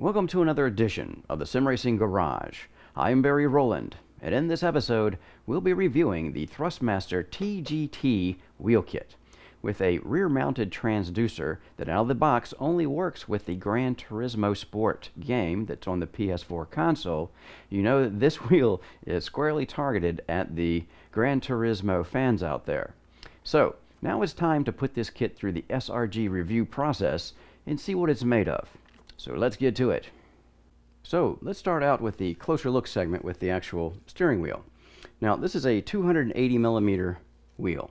Welcome to another edition of the Sim Racing Garage. I'm Barry Rowland, and in this episode, we'll be reviewing the Thrustmaster TGT wheel kit. With a rear-mounted transducer that out of the box only works with the Grand Turismo Sport game that's on the PS4 console, you know that this wheel is squarely targeted at the Grand Turismo fans out there. So, now it's time to put this kit through the SRG review process and see what it's made of. So let's get to it. So let's start out with the closer look segment with the actual steering wheel. Now this is a 280 millimeter wheel,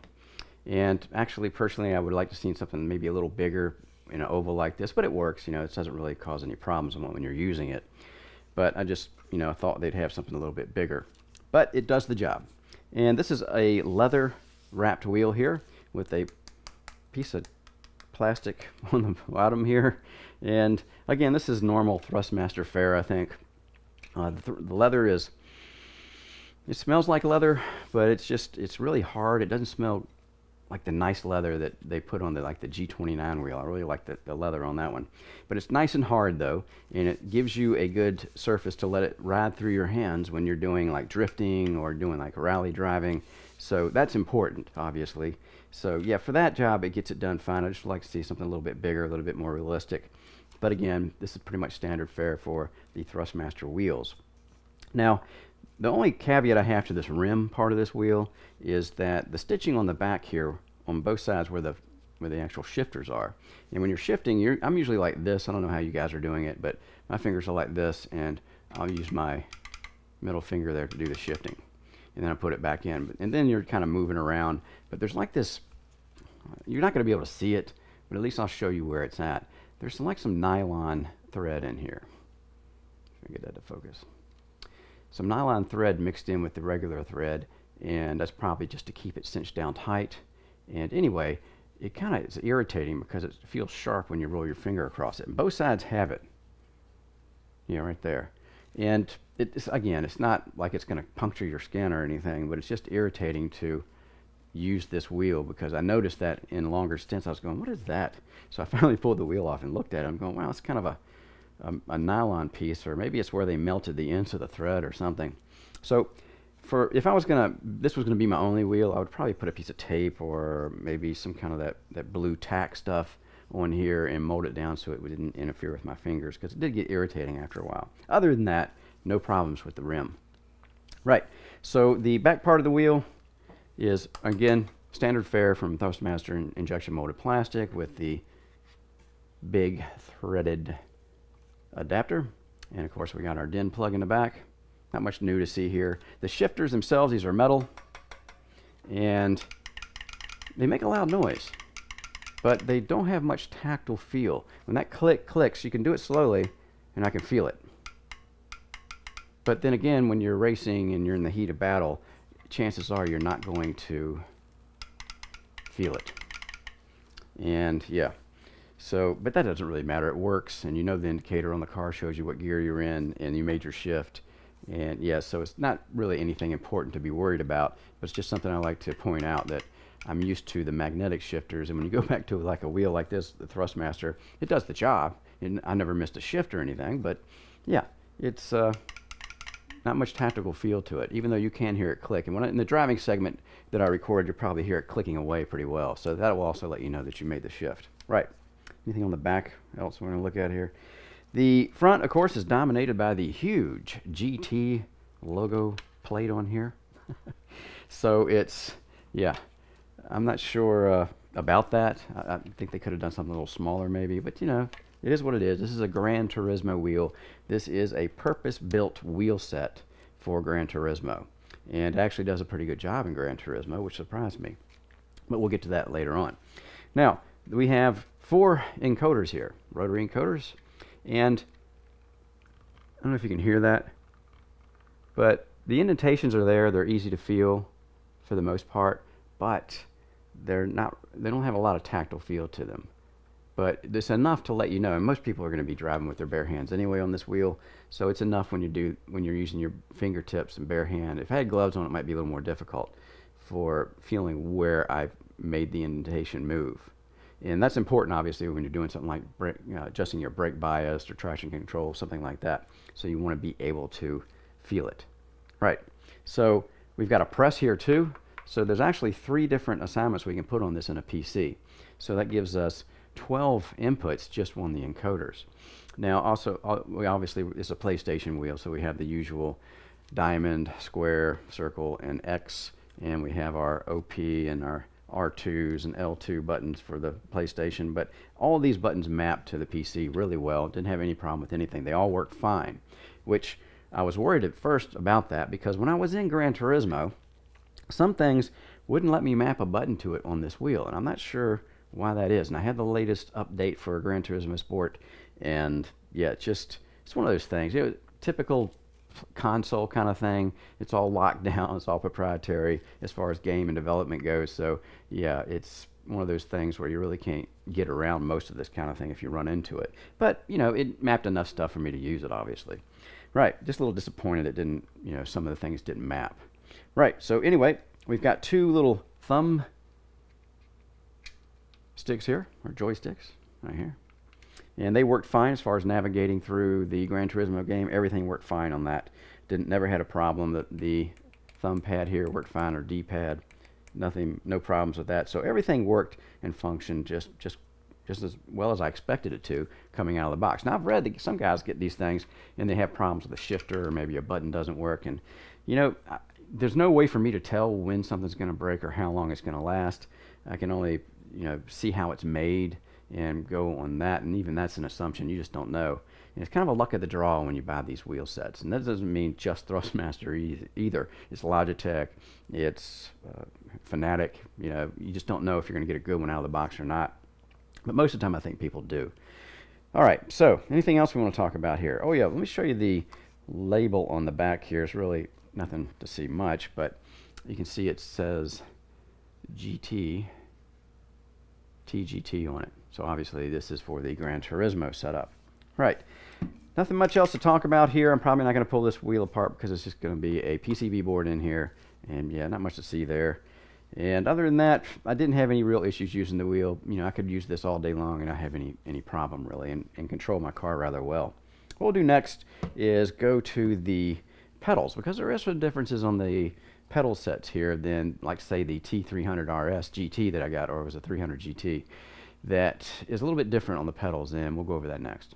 and actually personally I would like to see something maybe a little bigger in an oval like this, but it works. You know, it doesn't really cause any problems when you're using it. But I just, you know, thought they'd have something a little bit bigger, but it does the job. And this is a leather wrapped wheel here with a piece of plastic on the bottom here. And again, this is normal Thrustmaster fare, I think. The leather is, it smells like leather, but it's really hard. It doesn't smell like the nice leather that they put on the G29 wheel. I really like the leather on that one. But it's nice and hard though, and it gives you a good surface to let it ride through your hands when you're doing like drifting or doing like rally driving. So that's important, obviously. So yeah, for that job, it gets it done fine. I just like to see something a little bit bigger, a little bit more realistic. But again, this is pretty much standard fare for the Thrustmaster wheels. Now, the only caveat I have to this rim part of this wheel is that the stitching on the back here, on both sides where the actual shifters are. And when you're shifting, I'm usually like this. I don't know how you guys are doing it, but my fingers are like this, and I'll use my middle finger there to do the shifting. And then I put it back in. And then you're kind of moving around. But there's like this, you're not going to be able to see it, but at least I'll show you where it's at. There's some nylon thread in here. Let me get that to focus. Some nylon thread mixed in with the regular thread, and that's probably just to keep it cinched down tight. And anyway, it kind of is irritating because it feels sharp when you roll your finger across it. And both sides have it. Yeah, right there. And again, it's not like it's going to puncture your skin or anything, but it's just irritating to use this wheel because I noticed that in longer stints I was going, what is that? So I finally pulled the wheel off and looked at it. I'm going, wow, it's kind of a nylon piece, or maybe it's where they melted the ends of the thread or something. So if I was this was gonna be my only wheel, I would probably put a piece of tape or maybe some kind of that blue tack stuff on here and mold it down so it didn't interfere with my fingers, because it did get irritating after a while. Other than that, no problems with the rim. Right, so the back part of the wheel is, again, standard fare from Thrustmaster injection molded plastic with the big threaded adapter. And of course we got our DIN plug in the back. Not much new to see here. The shifters themselves, these are metal, and they make a loud noise, but they don't have much tactile feel. When that clicks, you can do it slowly and I can feel it. But then again, when you're racing and you're in the heat of battle, chances are you're not going to feel it. And yeah, so, but that doesn't really matter. It works, and you know the indicator on the car shows you what gear you're in, and you made your shift. And yeah, so it's not really anything important to be worried about, but it's just something I like to point out, that I'm used to the magnetic shifters, and when you go back to like a wheel like this, the Thrustmaster, it does the job. And I never missed a shift or anything, but yeah, it's not much tactical feel to it, even though you can hear it click. And in the driving segment that I recorded, you'll probably hear it clicking away pretty well. So that will also let you know that you made the shift. Right. Anything on the back else we're going to look at here? The front, of course, is dominated by the huge GT logo plate on here. So it's, yeah, I'm not sure about that. I think they could have done something a little smaller maybe, but you know, it is what it is. This is a Grand Turismo wheel. This is a purpose-built wheel set for Gran Turismo, and actually does a pretty good job in Gran Turismo, which surprised me. But we'll get to that later on. Now, we have 4 encoders here, rotary encoders, and I don't know if you can hear that, but the indentations are there. They're easy to feel for the most part, but they don't have a lot of tactile feel to them. But it's enough to let you know, and most people are going to be driving with their bare hands anyway on this wheel, so it's enough when you're using your fingertips and bare hand. If I had gloves on, it might be a little more difficult for feeling where I've made the indentation move. And that's important, obviously, when you're doing something like adjusting your brake bias or traction control, something like that. So you want to be able to feel it. Right. So we've got a press here too. So there's actually 3 different assignments we can put on this in a PC. So that gives us 12 inputs just on the encoders. Now also, we obviously, it's a PlayStation wheel, so we have the usual diamond, square, circle, and X, and we have our OP and our R2s and L2 buttons for the PlayStation, but all of these buttons map to the PC really well. Didn't have any problem with anything. They all work fine, which I was worried at first about that, because when I was in Gran Turismo, some things wouldn't let me map a button to it on this wheel, and I'm not sure why that is. And I had the latest update for Gran Turismo Sport, and yeah, it's one of those things. You know, typical console kind of thing. It's all locked down. It's all proprietary as far as game and development goes. So yeah, it's one of those things where you really can't get around most of this kind of thing if you run into it. But you know, it mapped enough stuff for me to use it, obviously. Right, just a little disappointed it didn't, you know, some of the things didn't map. Right, so anyway, we've got 2 little thumb sticks here, or joysticks, right here. And they worked fine as far as navigating through the Gran Turismo game. Everything worked fine on that. Never had a problem. The thumb pad here worked fine, or D-pad. No problems with that. So everything worked and functioned just as well as I expected it to coming out of the box. Now I've read that some guys get these things and they have problems with the shifter, or maybe a button doesn't work, and you know, there's no way for me to tell when something's going to break or how long it's going to last. I can only, you know, see how it's made and go on that, and even that's an assumption. You just don't know. And it's kind of a luck of the draw when you buy these wheel sets, and that doesn't mean just Thrustmaster either. It's Logitech, it's Fanatic. You know, you just don't know if you're going to get a good one out of the box or not. But most of the time, I think people do. All right, so anything else we want to talk about here? Oh yeah, let me show you the label on the back here. It's really nothing to see much, but you can see it says GT, TGT on it. So obviously this is for the Gran Turismo setup. Right, nothing much else to talk about here. I'm probably not going to pull this wheel apart because it's just going to be a PCB board in here, and yeah, not much to see there. And other than that, I didn't have any real issues using the wheel. You know, I could use this all day long and not have any problem really, and control my car rather well. What we'll do next is go to the pedals, because there are some differences on the pedal sets here than, like, say, the T300 RS GT that I got, or it was a 300 GT, that is a little bit different on the pedals, and we'll go over that next.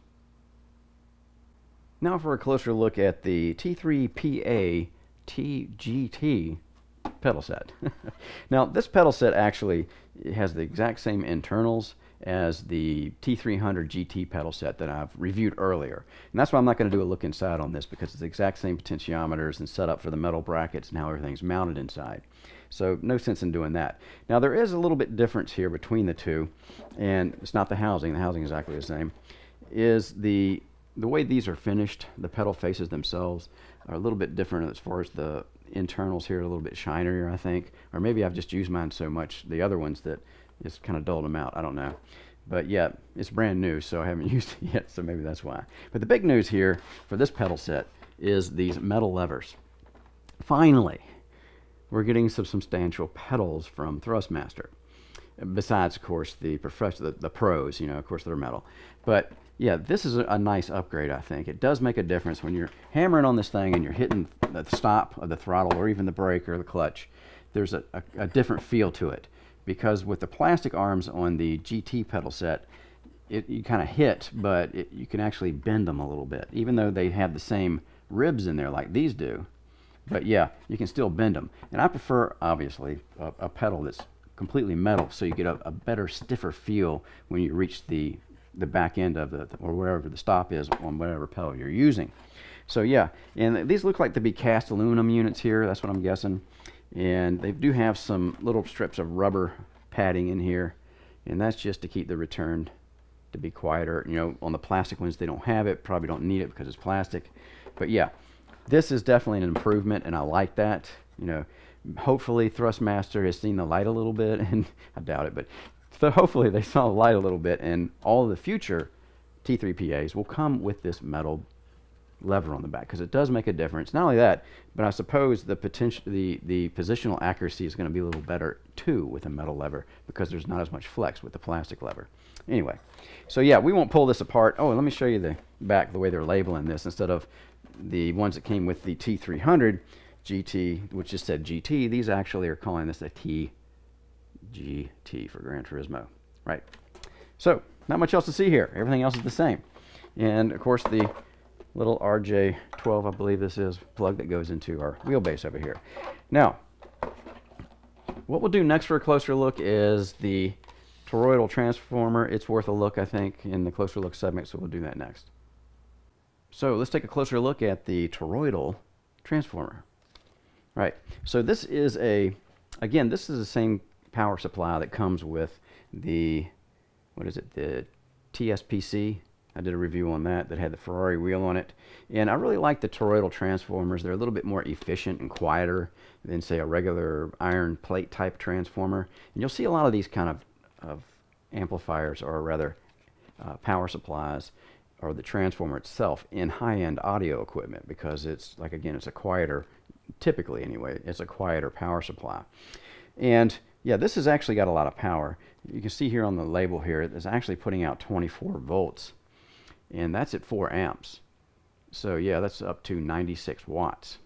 Now for a closer look at the T3PA TGT pedal set. Now this pedal set actually has the exact same internals as the T300 GT pedal set that I've reviewed earlier, and that's why I'm not going to do a look inside on this, because it's the exact same potentiometers and setup for the metal brackets and how everything's mounted inside. So no sense in doing that. Now there is a little bit difference here between the two, and it's not the housing. The housing is exactly the same. Is the way these are finished. The pedal faces themselves are a little bit different as far as the internals here, a little bit shinier, I think, or maybe I've just used mine so much, the other ones, that it's kind of dulled them out. I don't know, but yeah, it's brand new, so I haven't used it yet, so maybe that's why. But the big news here for this pedal set is these metal levers. Finally, we're getting some substantial pedals from Thrustmaster, besides, of course, the pros, you know, of course they're metal. But yeah, this is a nice upgrade, I think. It does make a difference when you're hammering on this thing and you're hitting the stop of the throttle, or even the brake or the clutch. There's a different feel to it, because with the plastic arms on the GT pedal set, you kind of hit, but you can actually bend them a little bit, even though they have the same ribs in there like these do. But yeah, you can still bend them. And I prefer, obviously, a pedal that's completely metal, so you get a better, stiffer feel when you reach the back end of or wherever the stop is on whatever pedal you're using. So yeah, and these look like to be cast aluminum units here. That's what I'm guessing. And they do have some little strips of rubber padding in here, and that's just to keep the return to be quieter. You know, on the plastic ones they don't have it, probably don't need it because it's plastic. But yeah, this is definitely an improvement, and I like that. You know, hopefully Thrustmaster has seen the light a little bit, and I doubt it, but so hopefully they saw the light a little bit, and all of the future T3PAs will come with this metal lever on the back, because it does make a difference. Not only that, but I suppose the positional accuracy is going to be a little better too with a metal lever, because there's not as much flex with the plastic lever. Anyway, so yeah, we won't pull this apart. Oh, and let me show you the back, the way they're labeling this. Instead of the ones that came with the T300 GT, which just said GT, these actually are calling this a TGT for Grand Turismo. Right. So, not much else to see here. Everything else is the same. And, of course, the little RJ12, I believe this is, plug that goes into our wheelbase over here. Now, what we'll do next for a closer look is the toroidal transformer. It's worth a look, I think, in the closer look segment, so we'll do that next. So, let's take a closer look at the toroidal transformer. Right. So, this is again, this is the same power supply that comes with the, what is it, the TSPC. I did a review on that had the Ferrari wheel on it, and I really like the toroidal transformers. They're a little bit more efficient and quieter than, say, a regular iron plate type transformer. And you'll see a lot of these kind of amplifiers, or rather power supplies, or the transformer itself in high-end audio equipment, because it's, like, again, it's a quieter, typically anyway, it's a quieter power supply. And yeah, this has actually got a lot of power. You can see here on the label here, it's actually putting out 24 volts, and that's at 4 amps. So yeah, that's up to 96 watts.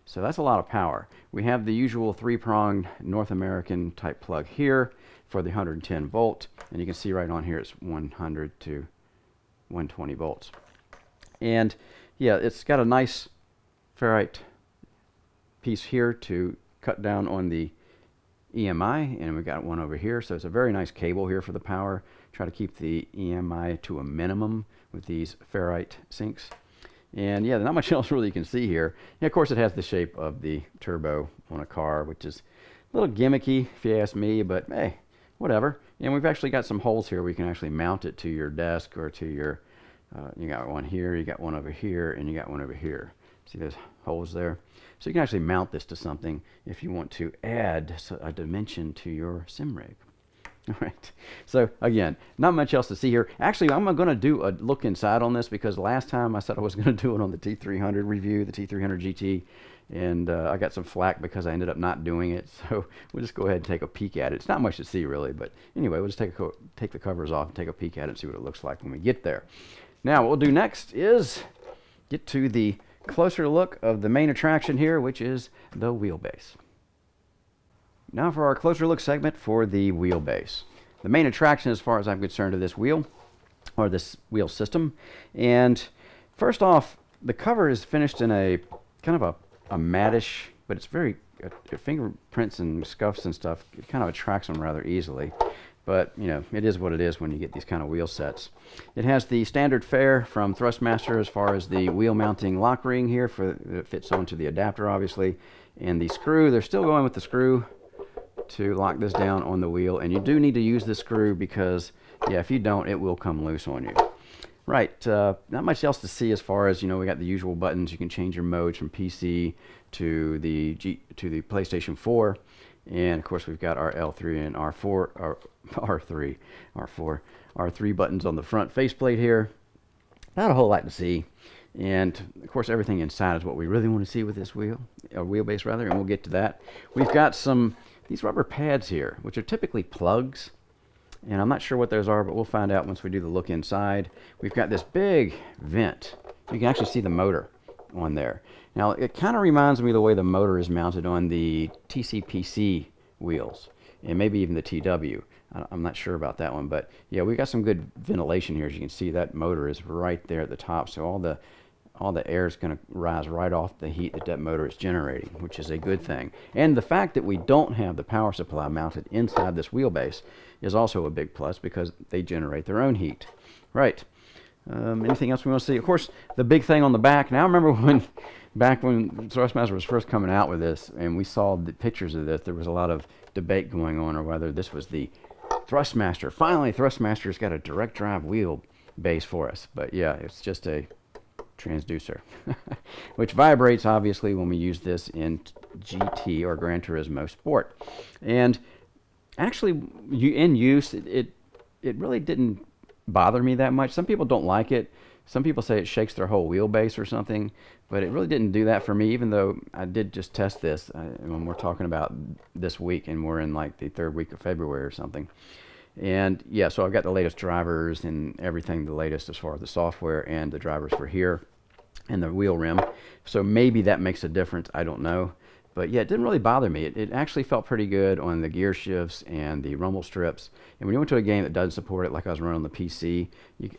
So that's a lot of power. We have the usual 3-pronged North American type plug here for the 110 volt, and you can see right on here it's 100 to 120 volts. And yeah, it's got a nice ferrite piece here to cut down on the EMI, and we've got one over here, so it's a very nice cable here for the power. Try to keep the EMI to a minimum with these ferrite sinks. And yeah, not much else really you can see here. Yeah, of course it has the shape of the turbo on a car, which is a little gimmicky if you ask me, but hey, whatever. And we've actually got some holes here where you can actually mount it to your desk, or to your, you got one here, you got one over here, and you got one over here. See those holes there? So you can actually mount this to something if you want to add a dimension to your sim rig. All right. So again, not much else to see here. Actually, I'm going to do a look inside on this, because last time I said I was going to do it on the T300 review, the T300 GT, and I got some flack because I ended up not doing it. So we'll just go ahead and take a peek at it. It's not much to see really, but anyway, we'll just take the covers off and take a peek at it and see what it looks like when we get there. Now, what we'll do next is get to the closer look of the main attraction here, which is the wheelbase. Now for our closer look segment for the wheelbase. The main attraction, as far as I'm concerned, of this wheel, or this wheel system. And first off, the cover is finished in a kind of a mattish, but it's very, fingerprints and scuffs and stuff, it kind of attracts them rather easily. But, you know, it is what it is when you get these kind of wheel sets. It has the standard fare from Thrustmaster as far as the wheel mounting lock ring here, it fits onto the adapter, obviously. And the screw, they're still going with the screw to lock this down on the wheel. And you do need to use the screw, because, yeah, if you don't, it will come loose on you. Right, not much else to see as far as, you know, we got the usual buttons. You can change your modes from PC to the PlayStation 4. And of course we've got our L3 and R4, R3 buttons on the front faceplate here. Not a whole lot to see. And of course everything inside is what we really want to see with this wheelbase rather, and we'll get to that. We've got these rubber pads here, which are typically plugs. And I'm not sure what those are, but we'll find out once we do the look inside. We've got this big vent. You can actually see the motor on there. Now, it kind of reminds me of the way the motor is mounted on the TCPC wheels, and maybe even the TW. I'm not sure about that one, but yeah, we've got some good ventilation here. As you can see, that motor is right there at the top, so all the air is going to rise right off the heat that motor is generating, which is a good thing. And the fact that we don't have the power supply mounted inside this wheelbase is also a big plus, because they generate their own heat. Right. Anything else we want to see? Of course, the big thing on the back. Now, I remember back when Thrustmaster was first coming out with this, and we saw the pictures of this, there was a lot of debate going on or whether this was the Thrustmaster. Finally, Thrustmaster's got a direct drive wheel base for us. But yeah, it's just a transducer, which vibrates obviously when we use this in GT or Gran Turismo Sport. And actually, in use, it really didn't bother me that much. Some people don't like it. Some people say it shakes their whole wheelbase or something, but it really didn't do that for me, even though I did just test this when we're talking about this week, and we're in like the 3rd week of February or something. And yeah, so I've got the latest drivers and everything, the latest as far as the software and the drivers for here and the wheel rim. So maybe that makes a difference. I don't know. But yeah, it didn't really bother me. It actually felt pretty good on the gear shifts and the rumble strips. And when you went to a game that doesn't support it, like I was running on the PC,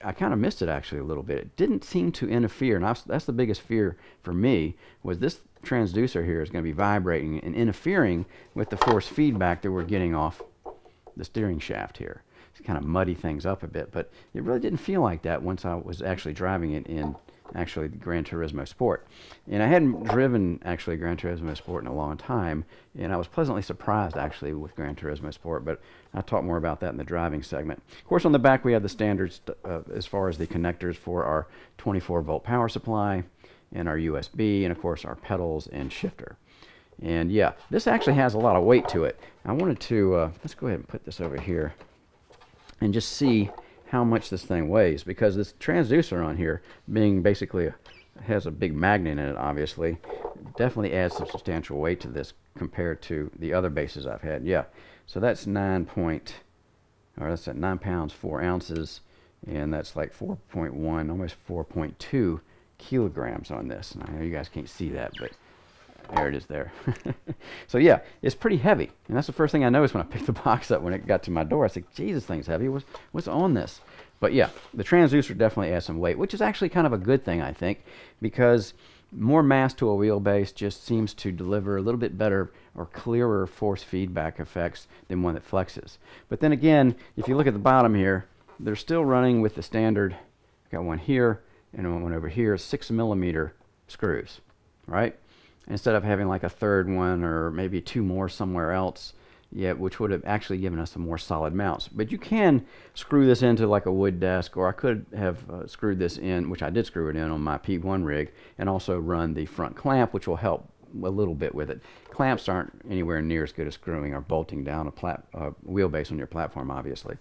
I kind of missed it actually a little bit. It didn't seem to interfere. And that's the biggest fear for me, was this transducer here is going to be vibrating and interfering with the force feedback that we're getting off the steering shaft here. It's kind of muddy things up a bit, but it really didn't feel like that once I was actually driving it in actually the Grand Turismo Sport. And I hadn't driven actually Gran Turismo Sport in a long time, and I was pleasantly surprised actually with Gran Turismo Sport, but I'll talk more about that in the driving segment. Of course, on the back we have the standards as far as the connectors for our 24-volt power supply and our USB, and of course our pedals and shifter. And yeah, this actually has a lot of weight to it. I wanted to, let's go ahead and put this over here and just see how much this thing weighs, because this transducer on here, being basically has a big magnet in it, obviously, definitely adds some substantial weight to this compared to the other bases I've had. Yeah, so that's 9 pounds 4 ounces, and that's like 4.1, almost 4.2 kilograms on this. And I know you guys can't see that, but there it is there. So yeah, it's pretty heavy, and that's the first thing I noticed when I picked the box up when it got to my door. I said, "Geez, this thing's heavy. What's on this?" But yeah, the transducer definitely adds some weight, which is actually kind of a good thing, I think, because more mass to a wheelbase just seems to deliver a little bit better or clearer force feedback effects than one that flexes. But then again, if you look at the bottom here, they're still running with the standard. Got one here and one over here, 6mm screws, right? Instead of having like a third one or maybe 2 more somewhere else, yeah, which would have actually given us some more solid mounts. But you can screw this into like a wood desk, or I could have screwed this in, which I did screw it in on my P1 rig, and also run the front clamp, which will help a little bit with it. Clamps aren't anywhere near as good as screwing or bolting down a wheelbase on your platform, obviously.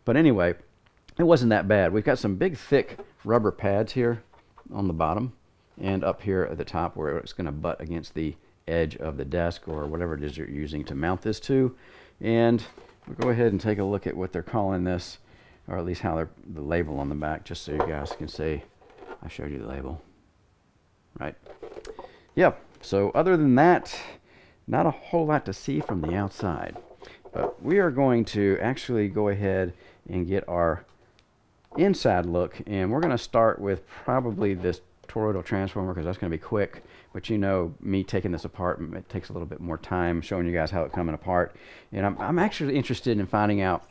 But anyway, it wasn't that bad. We've got some big thick rubber pads here on the bottom and up here at the top where it's going to butt against the edge of the desk or whatever it is you're using to mount this to. And we'll go ahead and take a look at what they're calling this, or at least how they're the label on the back, just so you guys can see I showed you the label. Right. Yep. So other than that, not a whole lot to see from the outside. But we are going to actually go ahead and get our inside look, and we're going to start with probably this toroidal transformer, because that's going to be quick. But you know, me taking this apart, it takes a little bit more time showing you guys how it's coming apart. And I'm actually interested in finding out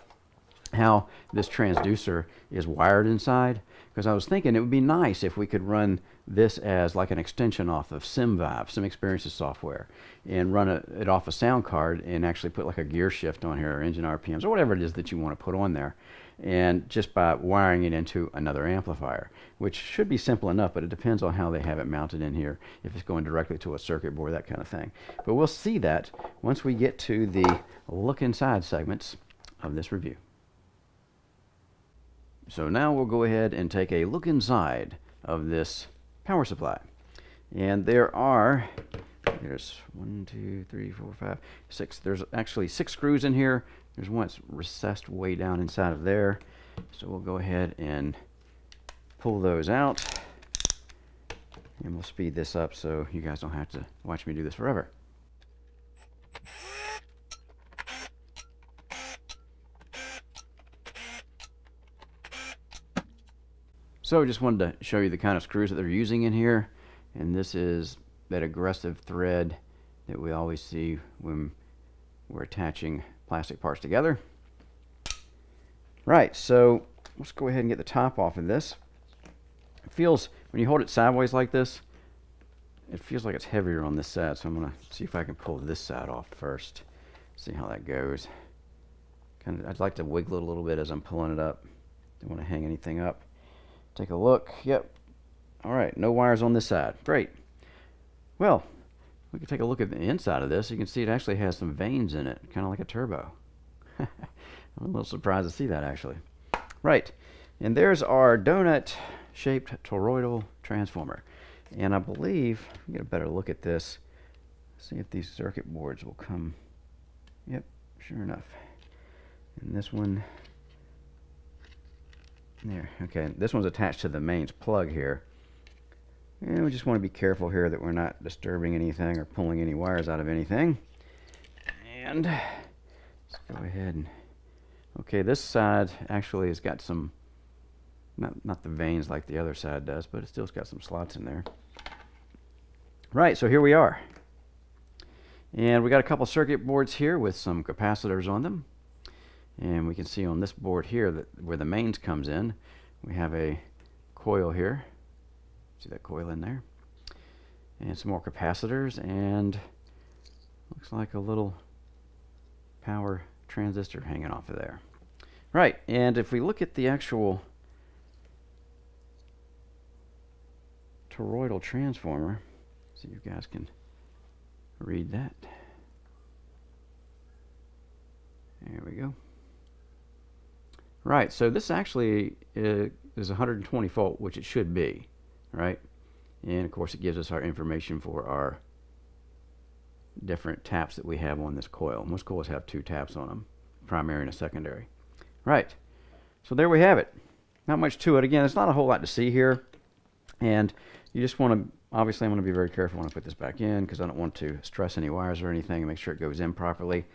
how this transducer is wired inside, because I was thinking it would be nice if we could run this as like an extension off of SimVive, Sim Experiences software, and run it off a sound card and actually put like a gear shift on here or engine RPMs or whatever it is that you want to put on there, and just by wiring it into another amplifier, which should be simple enough, but it depends on how they have it mounted in here, if it's going directly to a circuit board, that kind of thing. But we'll see that once we get to the look inside segments of this review. So now we'll go ahead and take a look inside of this power supply. And there's 1, 2, 3, 4, 5, 6. There's actually 6 screws in here. There's one that's recessed way down inside of there. So we'll go ahead and pull those out. And we'll speed this up so you guys don't have to watch me do this forever. So I just wanted to show you the kind of screws that they're using in here. And this is that aggressive thread that we always see when we're attaching plastic parts together. Right, so let's go ahead and get the top off of this. It feels, when you hold it sideways like this, it feels like it's heavier on this side. So I'm going to see if I can pull this side off first. See how that goes. I'd like to wiggle it a little bit as I'm pulling it up. Don't want to hang anything up. Take a look. Yep. All right, no wires on this side. Great. Well, we can take a look at the inside of this. You can see it actually has some veins in it, kind of like a turbo. I'm a little surprised to see that, actually. Right. And there's our donut-shaped toroidal transformer. And I believe, get a better look at this, see if these circuit boards will come. Yep, sure enough. And this one, there, okay, this one's attached to the mains plug here. And we just want to be careful here that we're not disturbing anything or pulling any wires out of anything. And let's go ahead and, okay, this side actually has got some, not the vanes like the other side does, but it still's got some slots in there. Right, so here we are. And we got a couple circuit boards here with some capacitors on them. And we can see on this board here that where the mains comes in, we have a coil here. See that coil in there? And some more capacitors, and looks like a little power transistor hanging off of there. Right, and if we look at the actual toroidal transformer, see if you guys can read that. There we go. Right, so this actually is 120 volt, which it should be, right? And of course it gives us our information for our different taps that we have on this coil. Most coils have 2 taps on them, primary and a secondary. Right, so there we have it. Not much to it. Again, it's not a whole lot to see here, and you just want to, obviously I'm going to be very careful when I put this back in because I don't want to stress any wires or anything and make sure it goes in properly.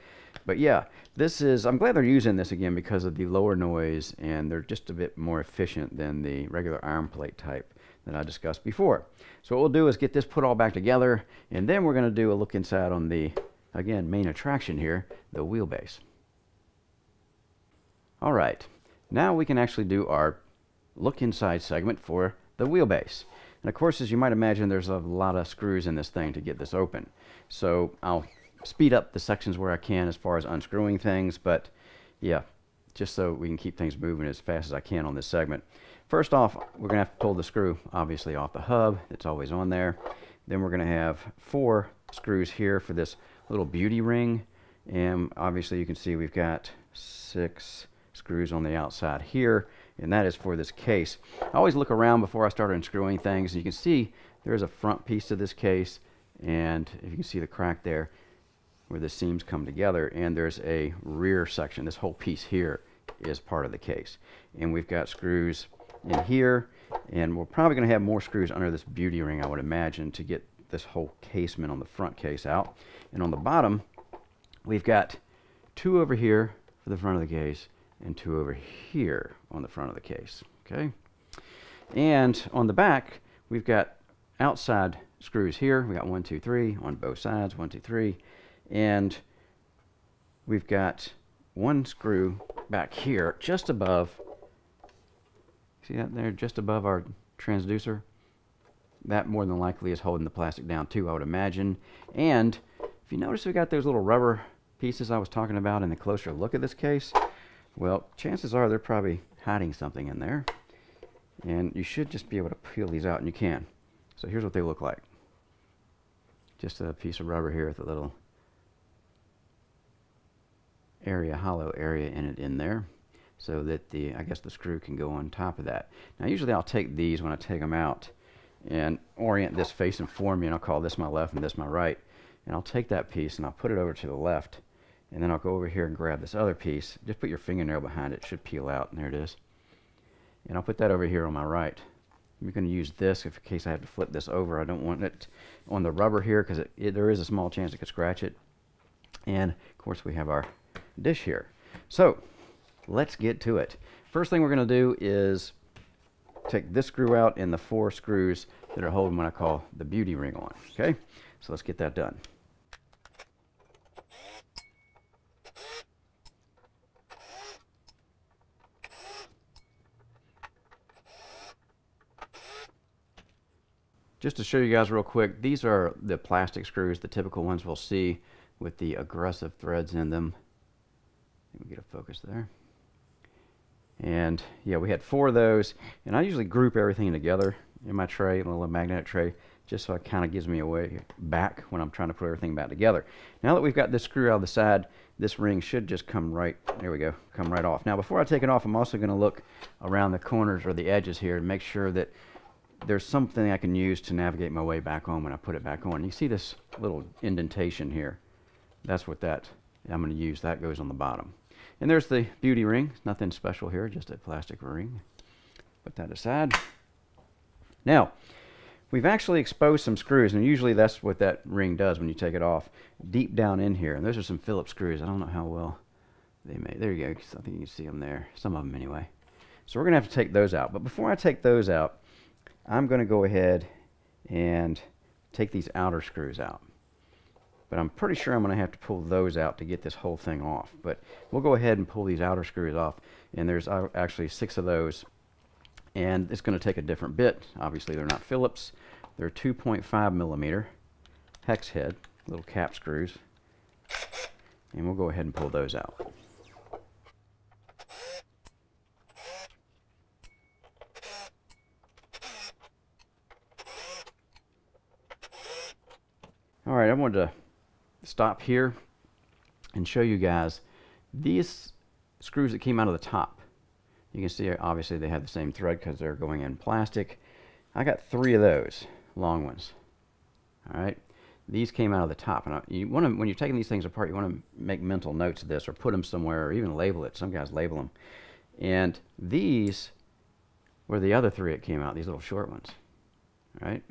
But yeah, this is, I'm glad they're using this again because of the lower noise, and they're just a bit more efficient than the regular iron plate type that I discussed before. So what we'll do is get this put all back together, and then we're going to do a look inside on the, again, main attraction here, the wheelbase. All right, now we can actually do our look inside segment for the wheelbase. And of course, as you might imagine, there's a lot of screws in this thing to get this open. So I'll speed up the sections where I can as far as unscrewing things, but yeah, just so we can keep things moving as fast as I can on this segment. First off, we're going to have to pull the screw obviously off the hub. It's always on there. Then we're going to have 4 screws here for this little beauty ring, and obviously you can see we've got 6 screws on the outside here, and that is for this case. I always look around before I start unscrewing things, and you can see there's a front piece to this case, and if you can see the crack there where the seams come together, and there's a rear section. This whole piece here is part of the case, and we've got screws in here, and we're probably going to have more screws under this beauty ring, I would imagine, to get this whole casement on the front case out. And on the bottom we've got 2 over here for the front of the case and 2 over here on the front of the case. Okay, and on the back we've got outside screws here. We got 1, 2, 3 on both sides, 1, 2, 3, and we've got 1 screw back here just above, see that there, just above our transducer. That more than likely is holding the plastic down too, I would imagine. And if you notice, we got those little rubber pieces I was talking about in the closer look at this case. Well, chances are they're probably hiding something in there, and you should just be able to peel these out, and you can. So here's what they look like. Just a piece of rubber here with a little area, hollow area in it in there, so that the, I guess the screw can go on top of that. Now usually I'll take these when I take them out and orient this facing for me, and I'll call this my left and this my right, and I'll take that piece and I'll put it over to the left, and then I'll go over here and grab this other piece. Just put your fingernail behind it, it should peel out, and there it is. And I'll put that over here on my right. I'm going to use this in case I have to flip this over. I don't want it on the rubber here because there is a small chance it could scratch it. And of course we have our dish here. So let's get to it. First thing we're going to do is take this screw out and the 4 screws that are holding what I call the beauty ring on. Okay, so let's get that done. Just to show you guys real quick, these are the plastic screws, the typical ones we'll see with the aggressive threads in them. Let me get a focus there. And yeah, we had 4 of those, and I usually group everything together in my tray, a little magnetic tray, just so it kind of gives me a way back when I'm trying to put everything back together. Now that we've got this screw out of the side, this ring should just come right, there we go, come right off. Now before I take it off, I'm also going to look around the corners or the edges here and make sure that there's something I can use to navigate my way back on when I put it back on. You see this little indentation here? That's what that, I'm going to use. That goes on the bottom. And there's the beauty ring. Nothing special here, just a plastic ring. Put that aside. Now, we've actually exposed some screws, and usually that's what that ring does when you take it off. Deep down in here, and those are some Phillips screws. I don't know how well they may. There you go. I think you can see them there. Some of them anyway. So we're going to have to take those out. But before I take those out, I'm going to go ahead and take these outer screws out. But I'm pretty sure I'm going to have to pull those out to get this whole thing off. But we'll go ahead and pull these outer screws off. And there's actually 6 of those. And it's going to take a different bit. Obviously, they're not Phillips. They're 2.5 millimeter hex head, little cap screws. And we'll go ahead and pull those out. All right, I wanted to stop here and show you guys these screws that came out of the top. You can see obviously they have the same thread because they're going in plastic. I got 3 of those long ones. All right, these came out of the top, and you want to, when you're taking these things apart, you want to make mental notes of this or put them somewhere or even label it. Some guys label them. And these were the other 3 that came out, these little short ones. All right.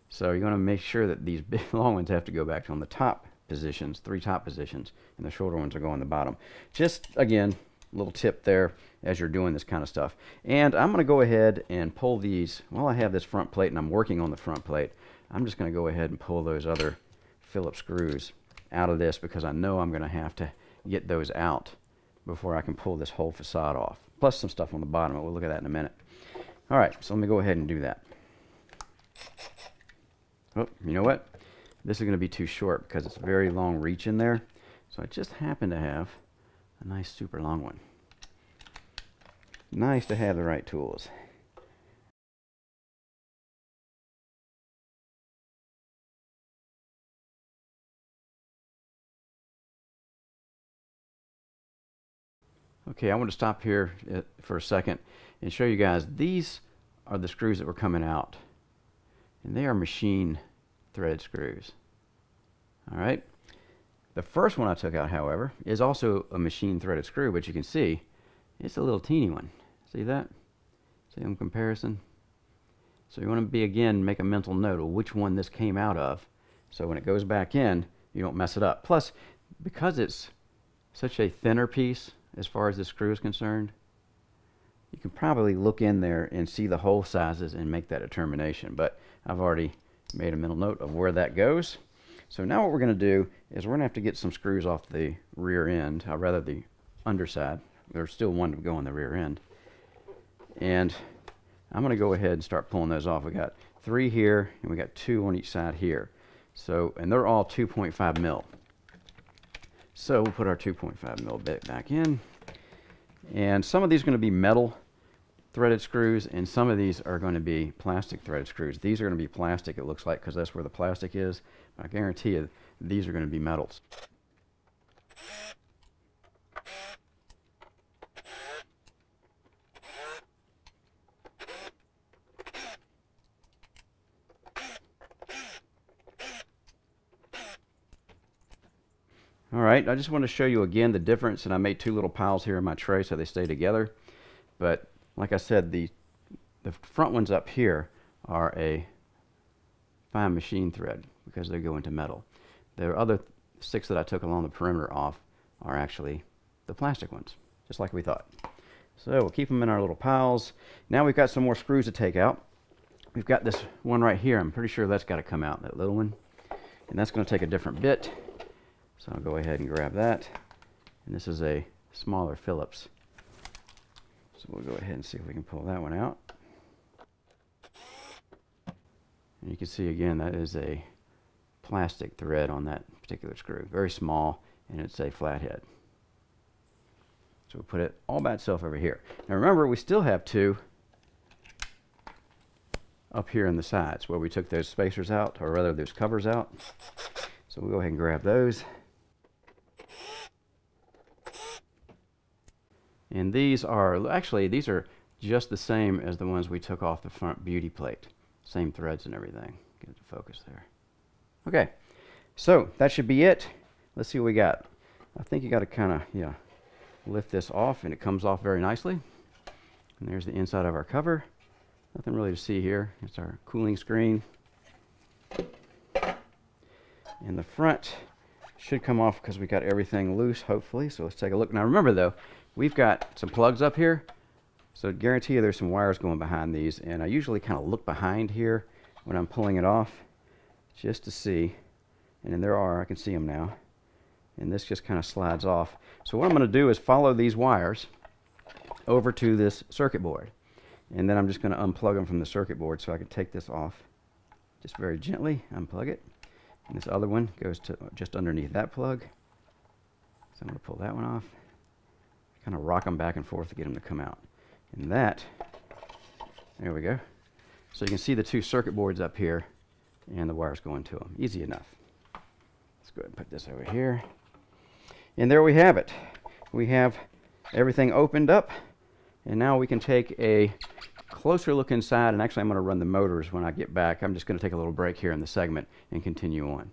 So you're going to make sure that these big long ones have to go back on the top positions, 3 top positions, and the shorter ones are going on the bottom. Just, again, a little tip there as you're doing this kind of stuff. And I'm going to go ahead and pull these, while I have this front plate and I'm working on the front plate, I'm just going to go ahead and pull those other Phillips screws out of this because I know I'm going to have to get those out before I can pull this whole facade off. Plus some stuff on the bottom, but we'll look at that in a minute. All right, so let me go ahead and do that. Oh, you know what? This is going to be too short because it's a very long reach in there. So I just happen to have a nice super long one. Nice to have the right tools. Okay, I want to stop here for a second and show you guys these are the screws that were coming out. And they are machine threaded screws. All right. The first one I took out, however, is also a machine threaded screw, but you can see it's a little teeny one. See that? See in comparison? So you want to again, make a mental note of which one this came out of. So when it goes back in, you don't mess it up. Plus, because it's such a thinner piece as far as the screw is concerned, you can probably look in there and see the hole sizes and make that determination. But I've already made a mental note of where that goes. So now what we're going to do is we're going to have to get some screws off the rear end, or rather the underside. There's still one to go on the rear end. And I'm going to go ahead and start pulling those off. We got 3 here, and we got 2 on each side here. So, and they're all 2.5 mil. So we'll put our 2.5 mil bit back in. And some of these are going to be metal threaded screws, and some of these are going to be plastic threaded screws. These are going to be plastic, it looks like, because that's where the plastic is. I guarantee you these are going to be metals. All right, I just want to show you again the difference, and I made 2 little piles here in my tray so they stay together. But like I said, the front ones up here are a fine machine thread because they go into metal. The other 6 that I took along the perimeter off are actually the plastic ones, just like we thought. So we'll keep them in our little piles. Now we've got some more screws to take out. We've got this one right here. I'm pretty sure that's got to come out, that little one. And that's going to take a different bit. So I'll go ahead and grab that. And this is a smaller Phillips. So we'll go ahead and see if we can pull that one out. And you can see again that is a plastic thread on that particular screw. Very small, and it's a flathead. So we'll put it all by itself over here. Now remember, we still have 2 up here in the sides where we took those spacers out, or rather those covers out. So we'll go ahead and grab those. And these are, actually, these are just the same as the ones we took off the front beauty plate. Same threads and everything. Get it to focus there. Okay, so that should be it. Let's see what we got. I think you got to kind of, yeah, lift this off, and it comes off very nicely. And there's the inside of our cover. Nothing really to see here. It's our cooling screen. And the front should come off because we got everything loose, hopefully. So let's take a look. Now remember though, we've got some plugs up here. So I guarantee you there's some wires going behind these. And I usually kind of look behind here when I'm pulling it off just to see. And then there are, I can see them now. And this just kind of slides off. So what I'm going to do is follow these wires over to this circuit board. And then I'm just going to unplug them from the circuit board so I can take this off. Just very gently unplug it. And this other one goes to just underneath that plug. So I'm going to pull that one off. Kind of rock them back and forth to get them to come out. And that, there we go. So you can see the two circuit boards up here and the wires going to them. Easy enough. Let's go ahead and put this over here. And there we have it. We have everything opened up. And now we can take a closer look inside, and actually I'm going to run the motors when I get back. I'm just going to take a little break here in the segment and continue on.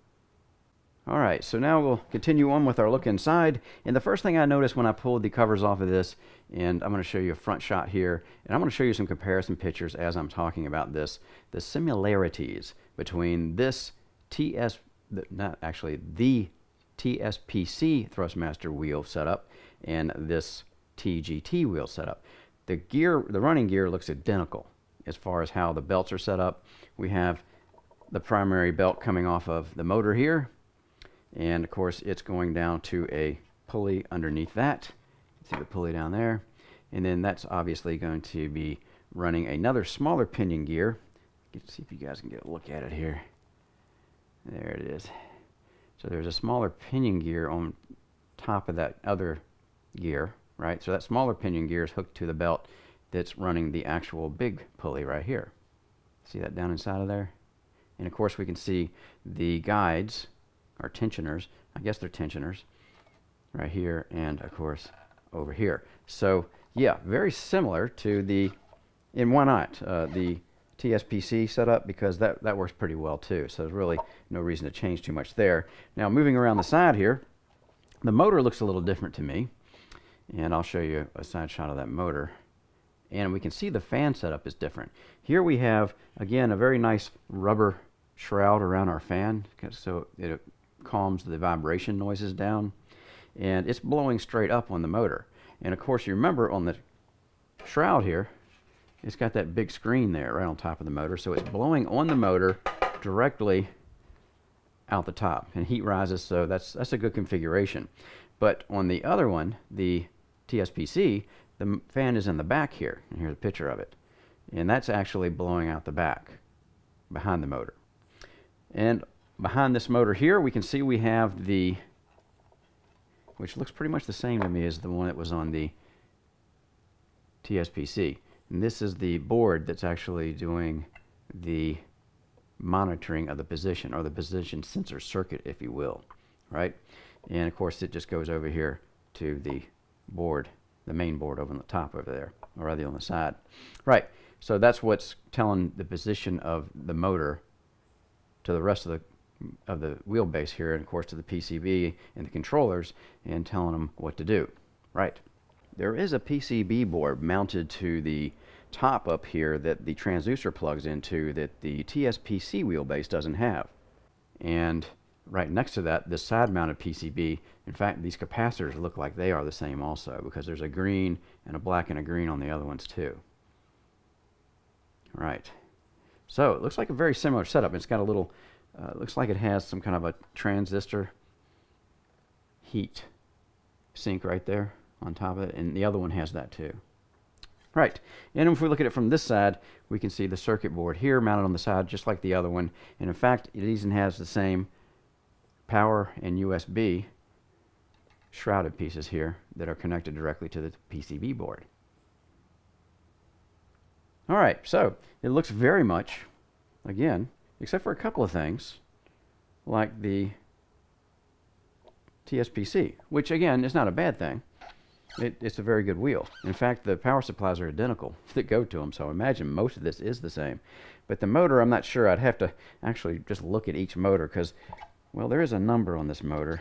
Alright, so now we'll continue on with our look inside. And the first thing I noticed when I pulled the covers off of this, and I'm going to show you a front shot here, and I'm going to show you some comparison pictures as I'm talking about this, the similarities between this the TSPC Thrustmaster wheel setup and this TGT wheel setup. The running gear looks identical as far as how the belts are set up. We have the primary belt coming off of the motor here, and of course it's going down to a pulley underneath that. See the pulley down there, and then that's obviously going to be running another smaller pinion gear. Let's see if you guys can get a look at it here. There it is. So there's a smaller pinion gear on top of that other gear. Right, so that smaller pinion gear is hooked to the belt that's running the actual big pulley right here. See that down inside of there? And of course we can see the guides, or tensioners, I guess they're tensioners, right here and of course over here. So yeah, very similar to the, and why not, the TSPC setup, because that works pretty well too. So there's really no reason to change too much there. Now moving around the side here, the motor looks a little different to me. And I'll show you a side shot of that motor. And we can see the fan setup is different. Here we have, again, a very nice rubber shroud around our fan, so it calms the vibration noises down. And it's blowing straight up on the motor. And of course, you remember on the shroud here, it's got that big screen there right on top of the motor. So it's blowing on the motor directly out the top. And heat rises, so that's a good configuration. But on the other one, the TSPC, the fan is in the back here, and here's a picture of it, and that's actually blowing out the back behind the motor. And behind this motor here we can see we have the, which looks pretty much the same to me as the one that was on the TSPC, and this is the board that's actually doing the monitoring of the position, or the position sensor circuit, if you will, right? And of course it just goes over here to the board, the main board over on the top over there, or rather on the side. Right, so that's what's telling the position of the motor to the rest of the wheelbase here, and of course to the PCB and the controllers, and telling them what to do. Right. There is a PCB board mounted to the top up here that the transducer plugs into that the TSPC wheelbase doesn't have. And right next to that, this side-mounted PCB, in fact, these capacitors look like they are the same also, because there's a green and a black and a green on the other ones too. Right. So it looks like a very similar setup. It's got a little, looks like it has some kind of a transistor heat sink right there on top of it, and the other one has that too. Right, and if we look at it from this side, we can see the circuit board here mounted on the side just like the other one, and in fact it even has the same power and USB shrouded pieces here that are connected directly to the PCB board. Alright, so it looks very much, again, except for a couple of things, like the TSPC, which again is not a bad thing. it's a very good wheel. In fact, the power supplies are identical that go to them, so I imagine most of this is the same. But the motor, I'm not sure. I'd have to actually just look at each motor because, well, there is a number on this motor,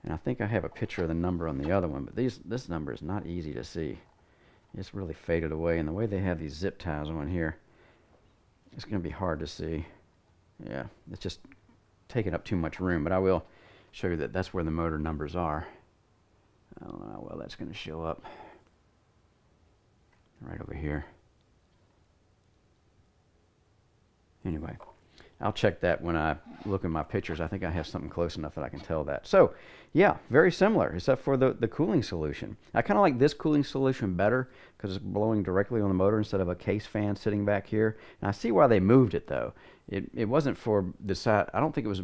and I think I have a picture of the number on the other one, but this number is not easy to see. It's really faded away, and the way they have these zip ties on here, it's going to be hard to see. Yeah, it's just taking up too much room, but I will show you that that's where the motor numbers are. I don't know how well that's going to show up. Right over here. Anyway, I'll check that when I look at my pictures. I think I have something close enough that I can tell that. So, yeah, very similar, except for the cooling solution. I kind of like this cooling solution better because it's blowing directly on the motor instead of a case fan sitting back here. And I see why they moved it, though. It wasn't for the side. I don't think it was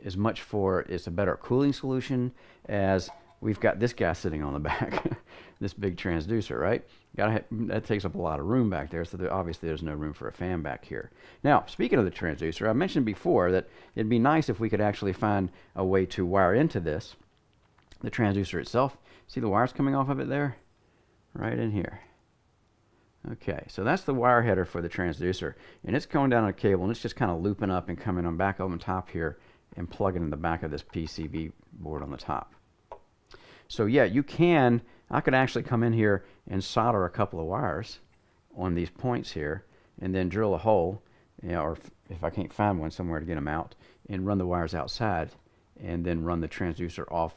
as much for it's a better cooling solution as we've got this guy sitting on the back, this big transducer, right? That takes up a lot of room back there, so obviously there's no room for a fan back here. Now, speaking of the transducer, I mentioned before that it'd be nice if we could actually find a way to wire into this, the transducer itself. See the wires coming off of it there? Right in here. Okay, so that's the wire header for the transducer, and it's going down a cable, and it's just kind of looping up and coming on back over the top here and plugging in the back of this PCB board on the top. So yeah, I could actually come in here and solder a couple of wires on these points here and then drill a hole, or if I can't find one somewhere to get them out, and run the wires outside and then run the transducer off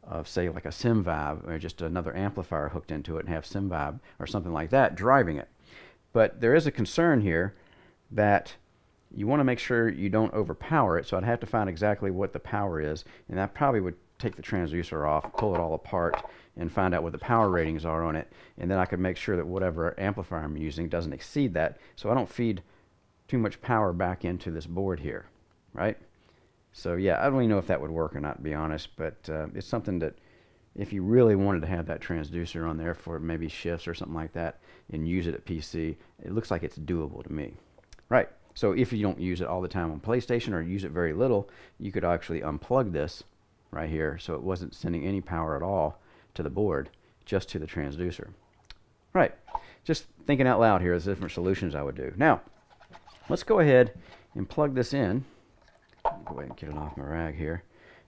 of, say, like a SimVibe or just another amplifier hooked into it and have SimVibe or something like that driving it. But there is a concern here that you want to make sure you don't overpower it, so I'd have to find exactly what the power is, and that probably would take the transducer off, pull it all apart, and find out what the power ratings are on it, and then I could make sure that whatever amplifier I'm using doesn't exceed that, so I don't feed too much power back into this board here, right? So yeah, I don't even know if that would work or not, to be honest, but it's something that if you really wanted to have that transducer on there for maybe shifts or something like that and use it at PC, it looks like it's doable to me. Right, so if you don't use it all the time on PlayStation or use it very little, you could actually unplug this right here, so it wasn't sending any power at all to the board, just to the transducer. Right, just thinking out loud here, there's different solutions I would do. Now, let's go ahead and plug this in. Go ahead and get it off my rag here,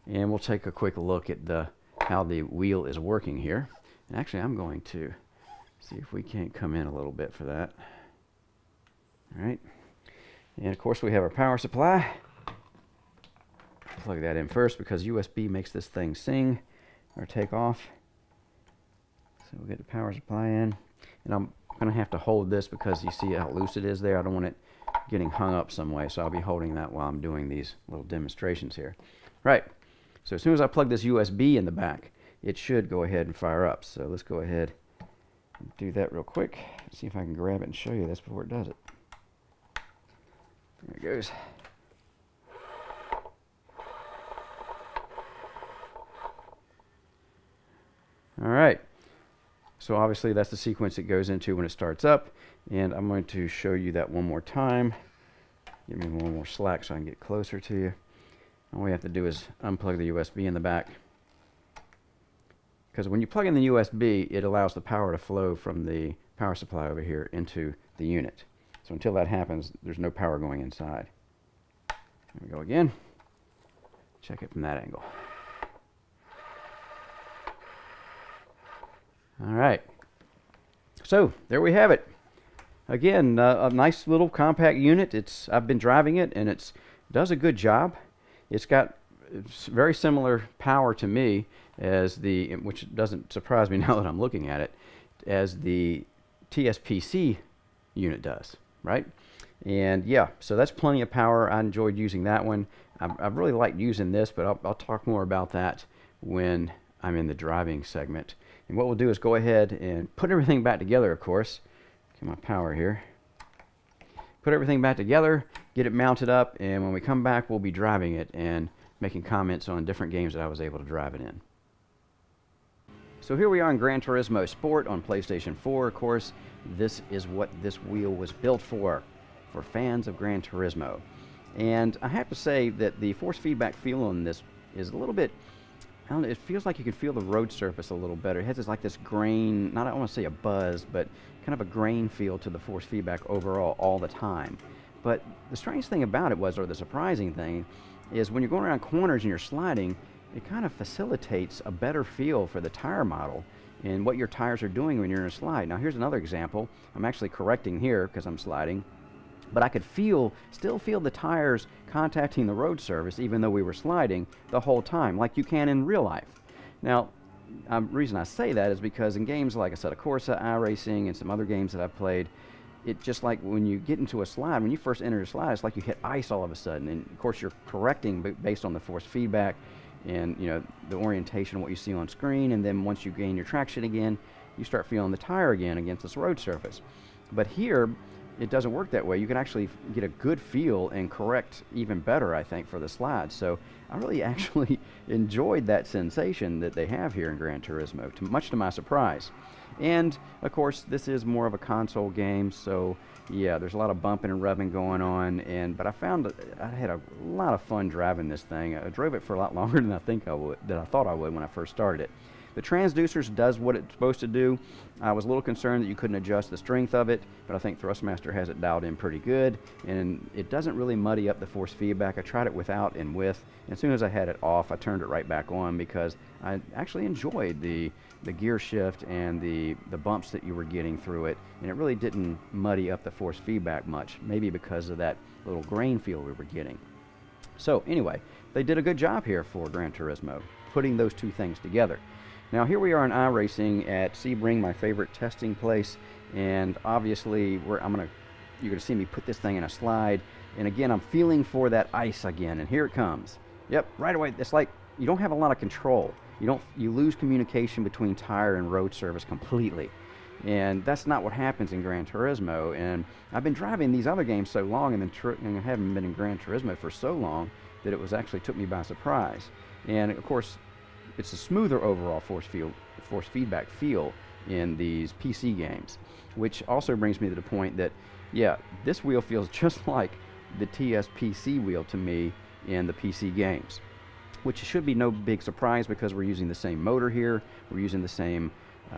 and we'll take a quick look at how the wheel is working here. And actually, I'm going to see if we can't come in a little bit for that. All right, and of course we have our power supply. Plug that in first because USB makes this thing sing or take off. So we'll get the power supply in, and I'm going to have to hold this because you see how loose it is there. I don't want it getting hung up some way, so I'll be holding that while I'm doing these little demonstrations here. Right, so as soon as I plug this USB in the back, it should go ahead and fire up. So let's go ahead and do that real quick. See if I can grab it and show you this before it does it. There it goes. All right, so obviously that's the sequence it goes into when it starts up, and I'm going to show you that one more time. Give me one more slack so I can get closer to you. All we have to do is unplug the USB in the back, because when you plug in the USB, it allows the power to flow from the power supply over here into the unit. So until that happens, there's no power going inside. There we go again. Check it from that angle. All right, so there we have it. Again, a nice little compact unit. I've been driving it, and it does a good job. It's very similar power to me as which doesn't surprise me now that I'm looking at it, as the TSPC unit does, right? And yeah, so that's plenty of power. I enjoyed using that one. I've really liked using this, but I'll talk more about that when I'm in the driving segment. And what we'll do is go ahead and put everything back together, of course. Get my power here. Put everything back together, get it mounted up, and when we come back, we'll be driving it and making comments on different games that I was able to drive it in. So here we are in Gran Turismo Sport on PlayStation 4, of course. This is what this wheel was built for fans of Gran Turismo. And I have to say that the force feedback feel on this is a little bit, I don't know, it feels like you can feel the road surface a little better. It has this like this grain, not I don't want to say a buzz, but kind of a grain feel to the force feedback overall all the time. But the strange thing about it was, or the surprising thing, is when you're going around corners and you're sliding, it kind of facilitates a better feel for the tire model and what your tires are doing when you're in a slide. Now here's another example. I'm actually correcting here because I'm sliding. But I could still feel the tires contacting the road surface even though we were sliding the whole time, like you can in real life. Now, the reason I say that is because in games like Assetto Corsa, iRacing, and some other games that I've played, it just like when you get into a slide, when you first enter a slide, it's like you hit ice all of a sudden. And of course you're correcting based on the force feedback and the orientation of what you see on screen, and then once you gain your traction again, you start feeling the tire again against this road surface. But here, it doesn't work that way. You can actually get a good feel and correct even better, I think, for the slides. So I really actually enjoyed that sensation that they have here in Gran Turismo, much to my surprise. And of course, this is more of a console game, so yeah, there's a lot of bumping and revving going on. But I found that I had a lot of fun driving this thing. I drove it for a lot longer than I thought I would when I first started it. The transducers does what it's supposed to do. I was a little concerned that you couldn't adjust the strength of it, but I think Thrustmaster has it dialed in pretty good, and it doesn't really muddy up the force feedback. I tried it without and with, and as soon as I had it off, I turned it right back on because I actually enjoyed the gear shift and the bumps that you were getting through it, and it really didn't muddy up the force feedback much, maybe because of that little grain feel we were getting. So anyway, they did a good job here for Gran Turismo, putting those two things together. Now here we are in iRacing at Sebring, my favorite testing place, and obviously you're gonna see me put this thing in a slide, and again I'm feeling for that ice again, and here it comes. Yep, right away. It's like you don't have a lot of control. You lose communication between tire and road surface completely, and that's not what happens in Gran Turismo. And I've been driving these other games so long, and I haven't been in Gran Turismo for so long that it actually took me by surprise. And of course, it's a smoother overall force feedback feel in these PC games, which also brings me to the point that, yeah, this wheel feels just like the TSPC wheel to me in the PC games, which should be no big surprise because we're using the same motor here, we're using the same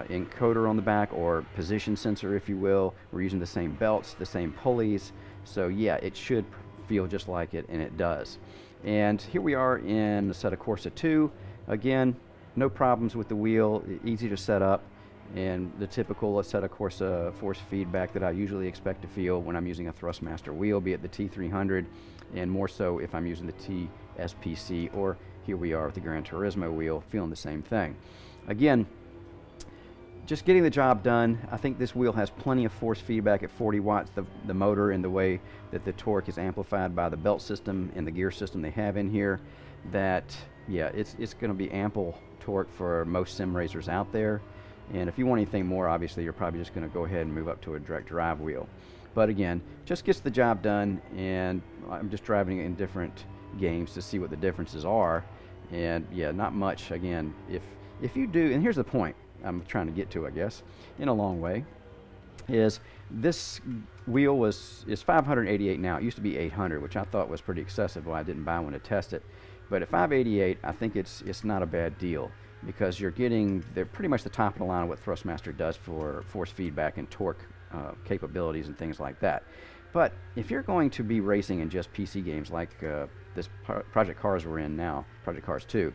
encoder on the back, or position sensor if you will, we're using the same belts, the same pulleys, so yeah, it should feel just like it, and it does. And here we are in Assetto Corsa 2. Again, no problems with the wheel, easy to set up, and the typical Assetto Corsa force feedback that I usually expect to feel when I'm using a Thrustmaster wheel, be it the T300, and more so if I'm using the TSPC, or here we are with the Gran Turismo wheel, feeling the same thing. Again, just getting the job done. I think this wheel has plenty of force feedback at 40 watts, the motor, and the way that the torque is amplified by the belt system and the gear system they have in here, that yeah, it's going to be ample torque for most sim racers out there. And if you want anything more, obviously you're probably just going to go ahead and move up to a direct drive wheel. But again, just gets the job done, and I'm just driving it in different games to see what the differences are. And yeah, not much. Again, if you do, and here's the point I'm trying to get to, I guess, in a long way, is this wheel is $588 now. It used to be $800, which I thought was pretty excessive. Well, I didn't buy one to test it. But at $588, I think it's not a bad deal, because they're pretty much the top of the line of what Thrustmaster does for force feedback and torque capabilities and things like that. But if you're going to be racing in just PC games like this Project Cars we're in now, Project Cars 2,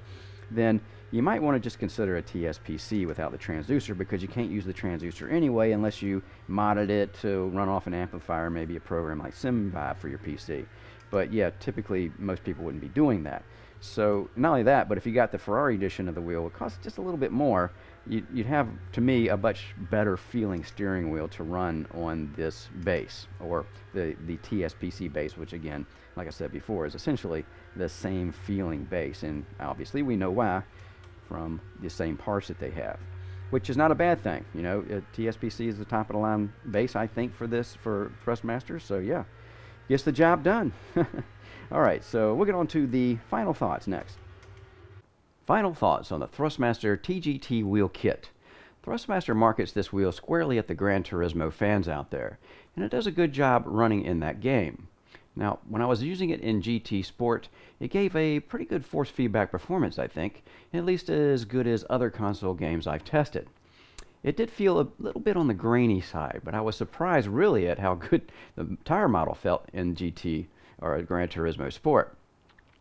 then you might want to just consider a TSPC without the transducer, because you can't use the transducer anyway unless you modded it to run off an amplifier, maybe a program like SimVibe for your PC. But yeah, typically most people wouldn't be doing that. So not only that, but if you got the Ferrari edition of the wheel, it costs just a little bit more. You'd have, to me, a much better feeling steering wheel to run on this base, or the TSPC base, which again, like I said before, is essentially the same feeling base. And obviously we know why, from the same parts that they have, which is not a bad thing. You know, TSPC is the top of the line base, I think, for Thrustmaster. So yeah, gets the job done. All right, so we'll get on to the final thoughts next. Final thoughts on the Thrustmaster TGT wheel kit. Thrustmaster markets this wheel squarely at the Gran Turismo fans out there, and it does a good job running in that game. Now, when I was using it in GT Sport, it gave a pretty good force feedback performance, I think, at least as good as other console games I've tested. It did feel a little bit on the grainy side, but I was surprised really at how good the tire model felt in GT or Gran Turismo Sport.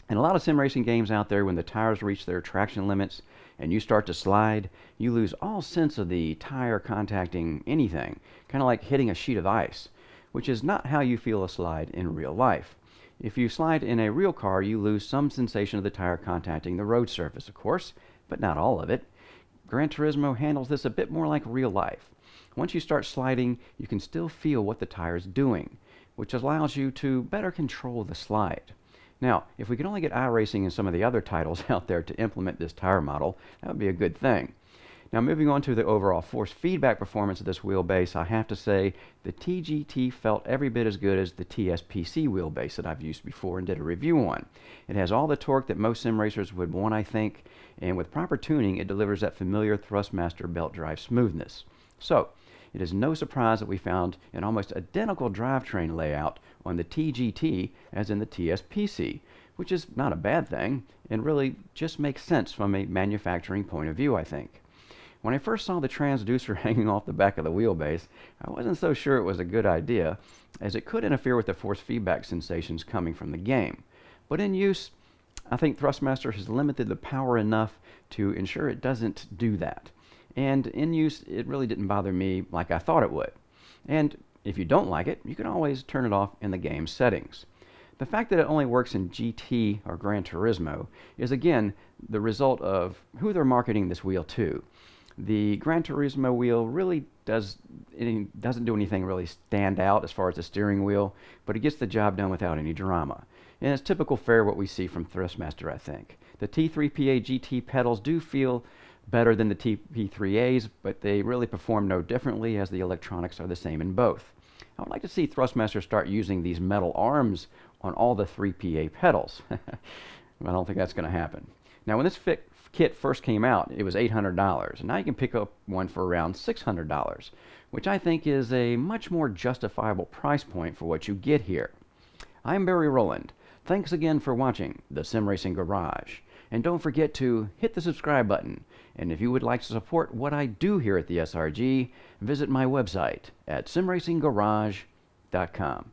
In a lot of sim racing games out there, when the tires reach their traction limits and you start to slide, you lose all sense of the tire contacting anything, kind of like hitting a sheet of ice, which is not how you feel a slide in real life. If you slide in a real car, you lose some sensation of the tire contacting the road surface, of course, but not all of it. Gran Turismo handles this a bit more like real life. Once you start sliding, you can still feel what the tire is doing, which allows you to better control the slide. Now, if we could only get iRacing and some of the other titles out there to implement this tire model, that would be a good thing. Now, moving on to the overall force feedback performance of this wheelbase, I have to say the TGT felt every bit as good as the TSPC wheelbase that I've used before and did a review on. It has all the torque that most sim racers would want, I think, and with proper tuning, it delivers that familiar Thrustmaster belt drive smoothness. So, it is no surprise that we found an almost identical drivetrain layout on the TGT as in the TSPC, which is not a bad thing and really just makes sense from a manufacturing point of view, I think. When I first saw the transducer hanging off the back of the wheelbase, I wasn't so sure it was a good idea, as it could interfere with the force feedback sensations coming from the game. But in use, I think Thrustmaster has limited the power enough to ensure it doesn't do that. And in use, it really didn't bother me like I thought it would. And if you don't like it, you can always turn it off in the game settings. The fact that it only works in GT or Gran Turismo is again the result of who they're marketing this wheel to. The Gran Turismo wheel really doesn't do anything really stand out as far as the steering wheel, but it gets the job done without any drama. And it's typical fare what we see from Thrustmaster, I think. The T3PA GT pedals do feel better than the TP3As, but they really perform no differently as the electronics are the same in both. I would like to see Thrustmaster start using these metal arms on all the 3PA pedals. I don't think that's going to happen. Now, when this kit first came out, it was $800, and now you can pick up one for around $600, which I think is a much more justifiable price point for what you get here. I'm Barry Rowland. Thanks again for watching the Sim Racing Garage. And don't forget to hit the subscribe button. And if you would like to support what I do here at the SRG, visit my website at simracinggarage.com.